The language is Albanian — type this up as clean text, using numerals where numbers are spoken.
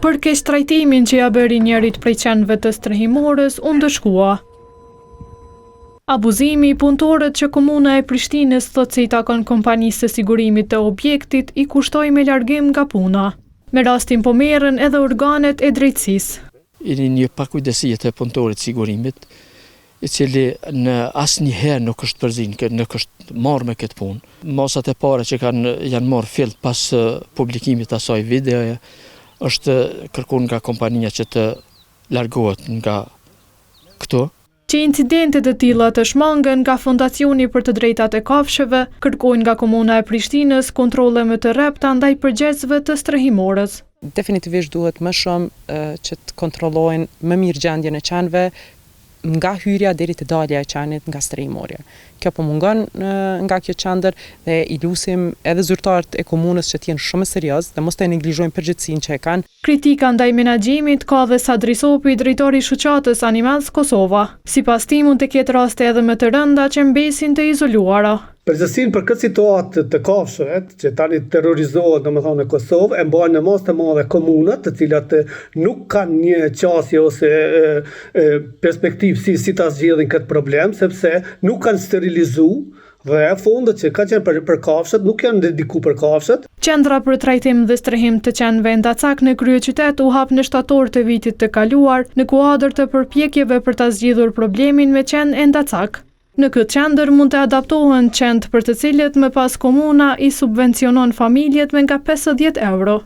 Për keq trajtimin që ja bëri njerit prej qenëve të strehimores, u ndëshkua. Abuzimi i punëtorët që Komuna e Prishtinës thotë se i takon kompanisë së sigurimit të objektit i kushtoi me largim nga puna. Me rastin po merren edhe organet e drejtësisë. Një pakujdesie të punëtorit sigurimit, i cili në asnjëherë nuk është përzinë, nuk është marrë me këtë punë. Masat e para që janë marrë fill pas publikimit të asaj videoje, është kërkuar nga kompania që të largohet nga këto. Që incidentet e tilla të shmangen nga Fondacioni për të drejtat e kafshëve, kërkojnë nga Komuna e Prishtinës kontrolle më të rrepta ndaj përgjegjësve të strehimores. Definitivisht duhet më shumë që të kontrollojnë më mirë gjendjen e qenëve nga hyrja deri te dalja e qenit nga strehimorja. Kjo po mungon nga kjo qendër dhe i lusim edhe zyrtarët e komunës që të jenë shumë serioz dhe mos të neglizhojnë përgjegjësinë që e kanë. Kritika ndaj menaxhimit ka dhe Sadri Sopi, drejtori i shoqatës Animals Kosova. Sipas tij mund të ketë raste edhe më të rënda që mbesin të izoluara. Përgjithësinë për këtë situatë të kafshëve që tani terrorizohet domethënë në Kosovë, e mbajnë në mas të madhe komunat, të cilat nuk kanë një qasje ose perspektivë si ta zgjidhin këtë problem, sepse nuk kanë sterilizuar dhe fondet që ka qenë për kafshët nuk janë dedikuar për kafshët. Qendra për trajtim dhe strehim të qenëve Ndacak në kryeqytet u hap në shtator të vitit të kaluar në kuadër të përpjekjeve për ta zgjidhur problemin me qenë Ndacak. Në këtë qendër mund të adaptohen qenë për të cilët më pas Komuna i subvencionon familjet me nga 50 euro.